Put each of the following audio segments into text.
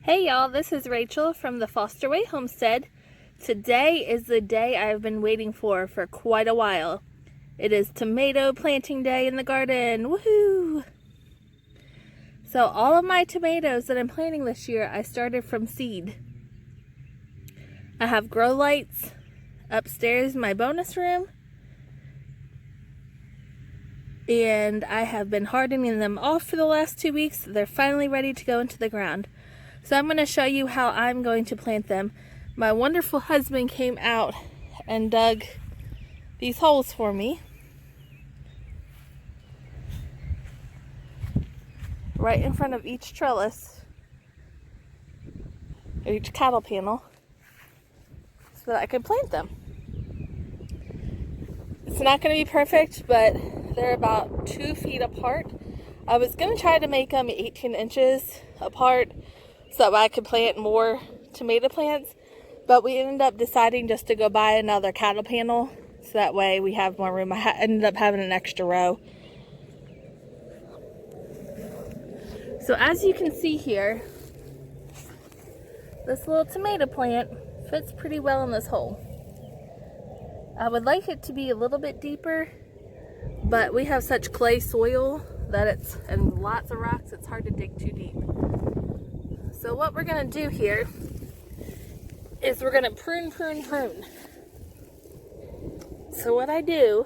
Hey y'all, this is Rachel from the Foster Way Homestead. Today is the day I've been waiting for quite a while. It is tomato planting day in the garden. Woohoo! So all of my tomatoes that I'm planting this year, I started from seed. I have grow lights upstairs in my bonus room. And I have been hardening them off for the last 2 weeks. They're finally ready to go into the ground. So I'm going to show you how I'm going to plant them. My wonderful husband came out and dug these holes for me. Right in front of each trellis, or each cattle panel, so that I could plant them. It's not going to be perfect, but they're about 2 feet apart. I was going to try to make them 18 inches apart so that I could plant more tomato plants, but we ended up deciding just to go buy another cattle panel so that way we have more room. I ended up having an extra row. So as you can see here, this little tomato plant fits pretty well in this hole. I would like it to be a little bit deeper, but we have such clay soil that and lots of rocks, it's hard to dig too deep. So what we're going to do here is we're going to prune. So what I do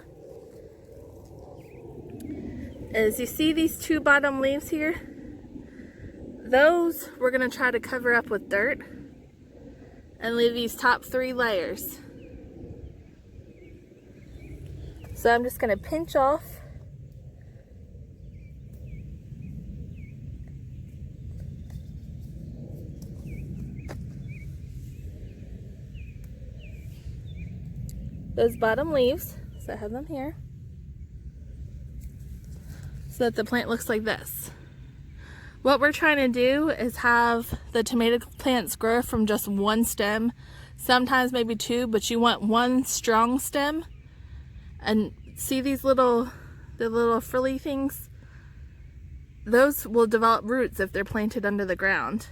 is, you see these 2 bottom leaves here? Those we're going to try to cover up with dirt and leave these top 3 layers. So I'm just going to pinch off those bottom leaves, so I have them here, so that the plant looks like this. What we're trying to do is have the tomato plants grow from just 1 stem, sometimes maybe 2, but you want 1 strong stem. And see these the little frilly things? Those will develop roots if they're planted under the ground.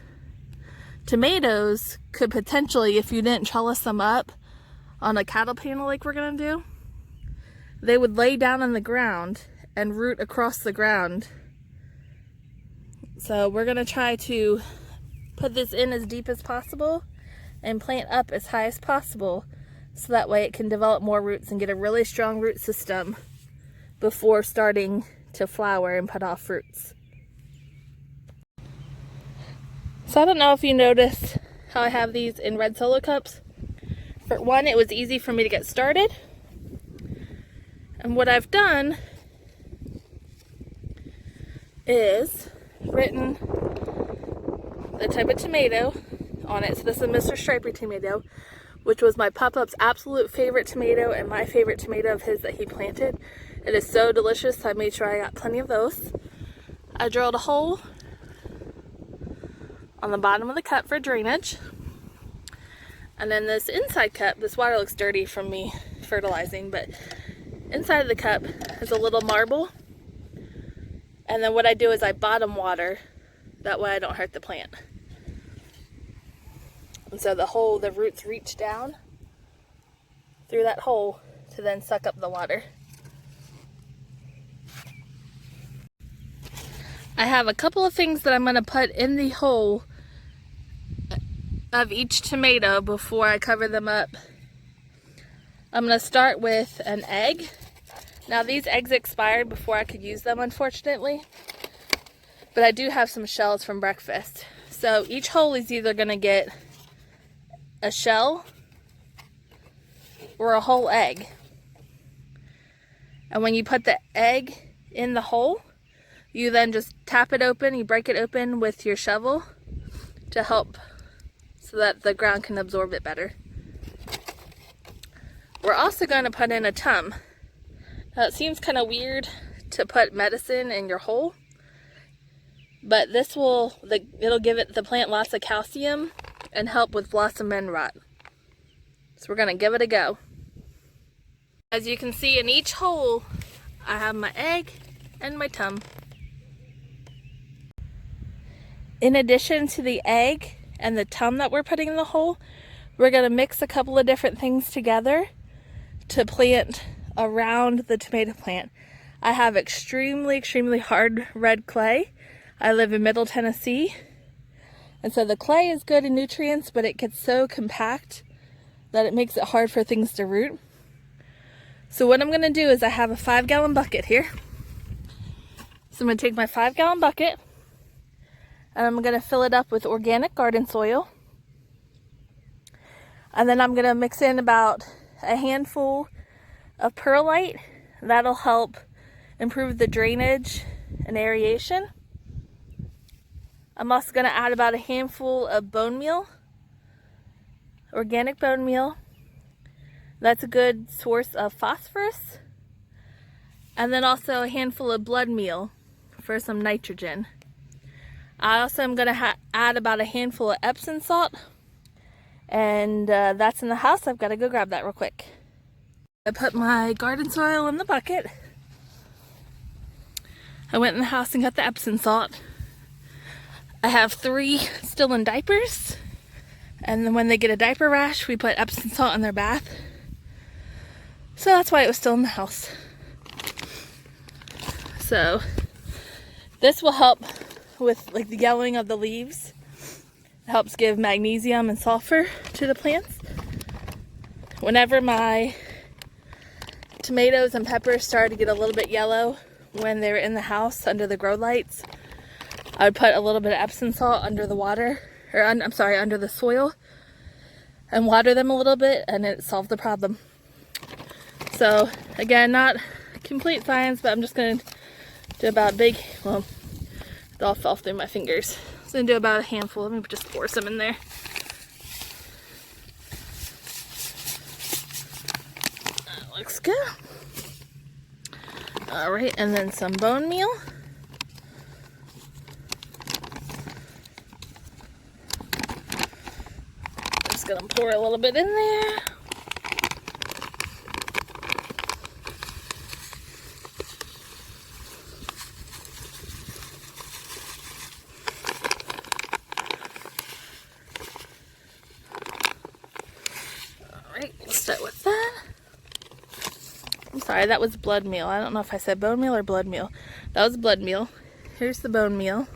Tomatoes could potentially, if you didn't trellis them up on a cattle panel like we're gonna do, they would lay down on the ground and root across the ground. So we're gonna try to put this in as deep as possible and plant up as high as possible, so that way it can develop more roots and get a really strong root system before starting to flower and put off fruits. So I don't know if you noticed how I have these in red solo cups. For one, it was easy for me to get started. And what I've done is written the type of tomato on it. So this is a Mr. Striper tomato, which was my Pop-Up's absolute favorite tomato and my favorite tomato of his that he planted. It is so delicious, so I made sure I got plenty of those. I drilled a hole on the bottom of the cup for drainage. And then this inside cup, this water looks dirty from me fertilizing, but inside of the cup is a little marble. And then what I do is I bottom water, that way I don't hurt the plant. And so the roots reach down through that hole to then suck up the water. I have a couple of things that I'm going to put in the hole of each tomato before I cover them up. I'm going to start with an egg. Now these eggs expired before I could use them, unfortunately, but I do have some shells from breakfast. So each hole is either going to get a shell or a whole egg. And when you put the egg in the hole, you then just tap it open, you break it open with your shovel to help so that the ground can absorb it better. We're also going to put in a tum. Now it seems kind of weird to put medicine in your hole, but this it'll give the plant lots of calcium and help with blossom end rot. So we're going to give it a go. As you can see, in each hole I have my egg and my tum. In addition to the egg and the tum that we're putting in the hole, we're going to mix a couple of different things together to plant around the tomato plant. I have extremely hard red clay. I live in Middle Tennessee, and so the clay is good in nutrients, but it gets so compact that it makes it hard for things to root. So what I'm going to do is I have a 5-gallon bucket here. So I'm going to take my 5-gallon bucket and I'm going to fill it up with organic garden soil. And then I'm going to mix in about a handful of perlite. That'll help improve the drainage and aeration. I'm also going to add about a handful of bone meal, organic bone meal. That's a good source of phosphorus. And then also a handful of blood meal for some nitrogen. I also am going to add about a handful of Epsom salt. And that's in the house. I've got to go grab that real quick. I put my garden soil in the bucket. I went in the house and got the Epsom salt. I have 3 still in diapers. And then when they get a diaper rash, we put Epsom salt in their bath. So that's why it was still in the house. So this will help with like the yellowing of the leaves. It helps give magnesium and sulfur to the plants. Whenever my tomatoes and peppers started to get a little bit yellow when they were in the house under the grow lights, I would put a little bit of Epsom salt under the water, or under the soil, and water them a little bit, and it solved the problem. So again, not complete science, but I'm just going to do about it all fell through my fingers. I'm going to do about a handful. Let me just pour some in there. That looks good. Alright, and then some bone meal. Just going to pour a little bit in there. Let's start with that. I'm sorry, that was blood meal. I don't know if I said bone meal or blood meal. That was blood meal. Here's the bone meal.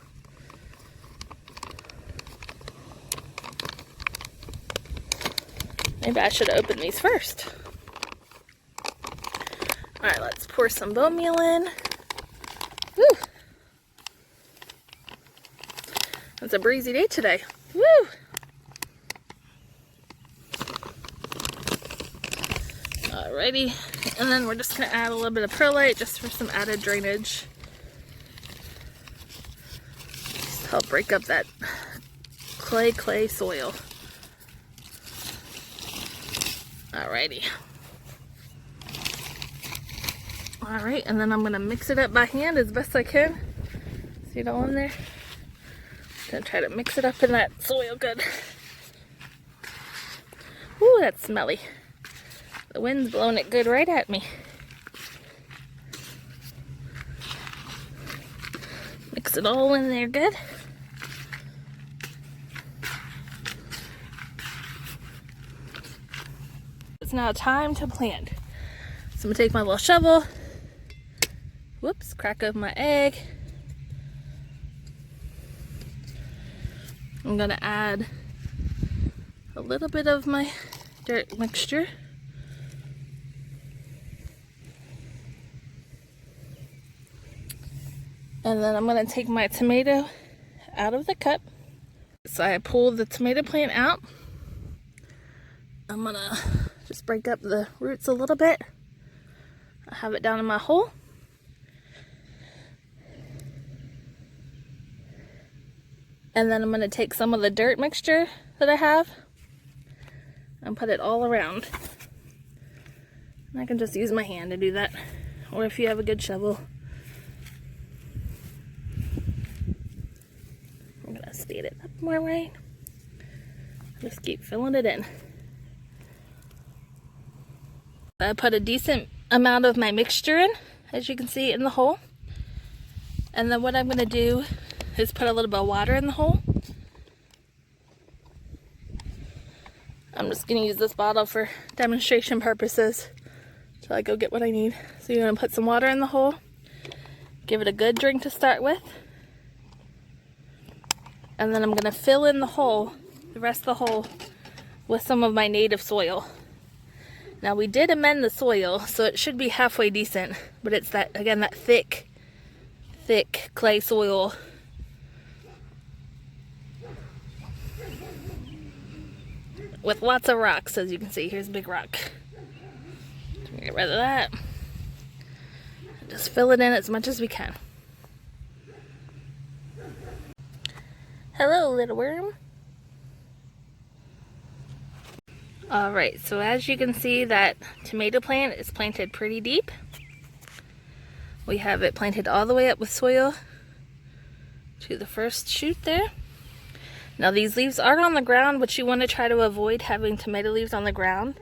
Maybe I should have opened these first. Alright, let's pour some bone meal in. Woo! It's a breezy day today. Woo! Alrighty, and then we're just going to add a little bit of perlite just for some added drainage. Just help break up that clay soil. Alrighty. Alright, and then I'm going to mix it up by hand as best I can. See it all in there? I'm going to try to mix it up in that soil good. Ooh, that's smelly. The wind's blowing it good right at me. Mix it all in there good. It's now time to plant. So I'm going to take my little shovel. Whoops, crack open my egg. I'm going to add a little bit of my dirt mixture. And then I'm going to take my tomato out of the cup. So I pull the tomato plant out. I'm going to just break up the roots a little bit. I have it down in my hole. And then I'm going to take some of the dirt mixture that I have and put it all around. And I can just use my hand to do that. Or if you have a good shovel. I'm going to stand it up more right. Just keep filling it in. I put a decent amount of my mixture in, as you can see in the hole. And then what I'm going to do is put a little bit of water in the hole. I'm just going to use this bottle for demonstration purposes till I go get what I need. So you're going to put some water in the hole, give it a good drink to start with, and then I'm going to fill in the hole, the rest of the hole, with some of my native soil. Now we did amend the soil, so it should be halfway decent, but it's that, again, that thick clay soil. With lots of rocks, as you can see. Here's a big rock. Get rid of that. Just fill it in as much as we can. Hello, little worm. Alright, so as you can see, that tomato plant is planted pretty deep. We have it planted all the way up with soil to the first shoot there. Now these leaves are on the ground, but you want to try to avoid having tomato leaves on the ground.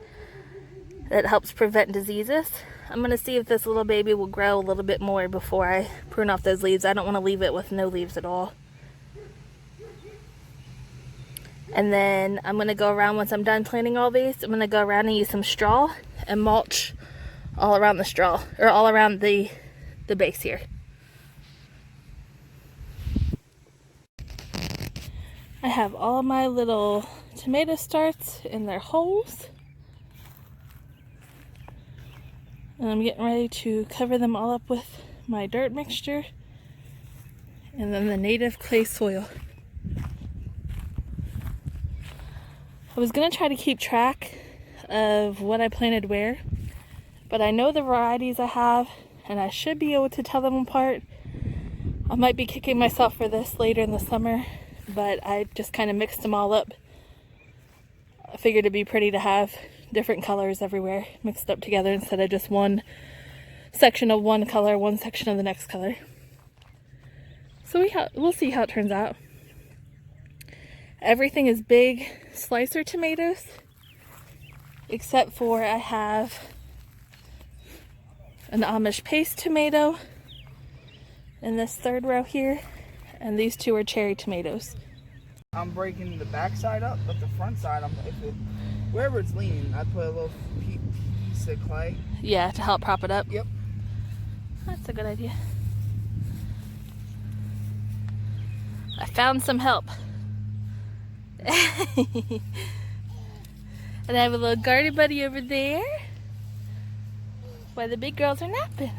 That helps prevent diseases. I'm going to see if this little baby will grow a little bit more before I prune off those leaves. I don't want to leave it with no leaves at all. And then I'm going to go around, once I'm done planting all these, I'm going to go around and use some straw and mulch all around the straw, or all around the base here. I have all my little tomato starts in their holes. And I'm getting ready to cover them all up with my dirt mixture and then the native clay soil. I was going to try to keep track of what I planted where, but I know the varieties I have and I should be able to tell them apart. I might be kicking myself for this later in the summer, but I just kind of mixed them all up. I figured it'd be pretty to have different colors everywhere mixed up together instead of just one section of one color, one section of the next color. So we'll see how it turns out. Everything is big slicer tomatoes, except for I have an Amish paste tomato in this third row here, and these two are cherry tomatoes. I'm breaking the back side up, but the front side, wherever it's leaning, I put a little piece of clay. Yeah, to help prop it up. Yep. That's a good idea. I found some help. And I have a little garden buddy over there while the big girls are napping.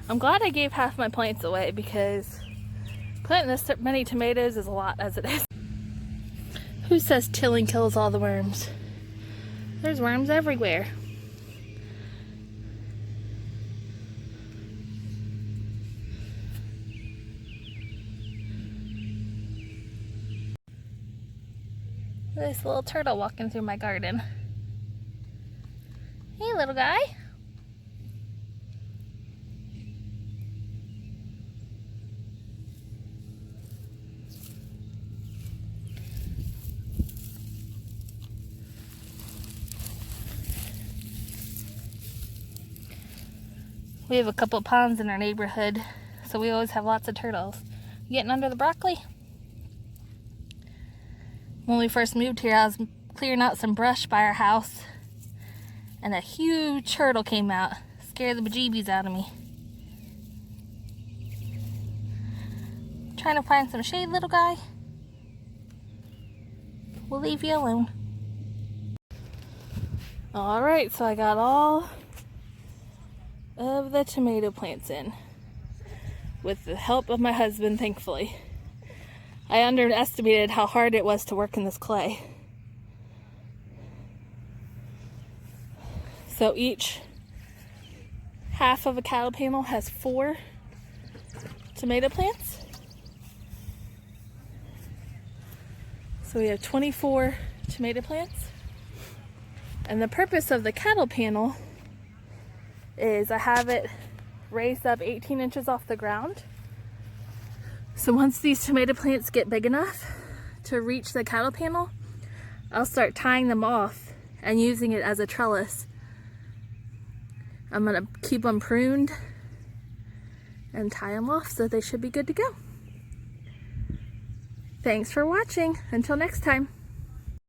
I'm glad I gave half my plants away because planting this many tomatoes is a lot as it is. Who says tilling kills all the worms? There's worms everywhere. This little turtle walking through my garden. Hey, little guy. We have a couple of ponds in our neighborhood, so we always have lots of turtles. You getting under the broccoli? When we first moved here, I was clearing out some brush by our house, and a huge turtle came out. Scared the bejeebies out of me. Trying to find some shade, little guy? We'll leave you alone. Alright, so I got all of the tomato plants in with the help of my husband, thankfully. I underestimated how hard it was to work in this clay. So each half of a cattle panel has 4 tomato plants. So we have 24 tomato plants. And the purpose of the cattle panel is I have it raised up 18 inches off the ground. So once these tomato plants get big enough to reach the cattle panel, I'll start tying them off and using it as a trellis. I'm going to keep them pruned and tie them off, so they should be good to go. Thanks for watching. Until next time.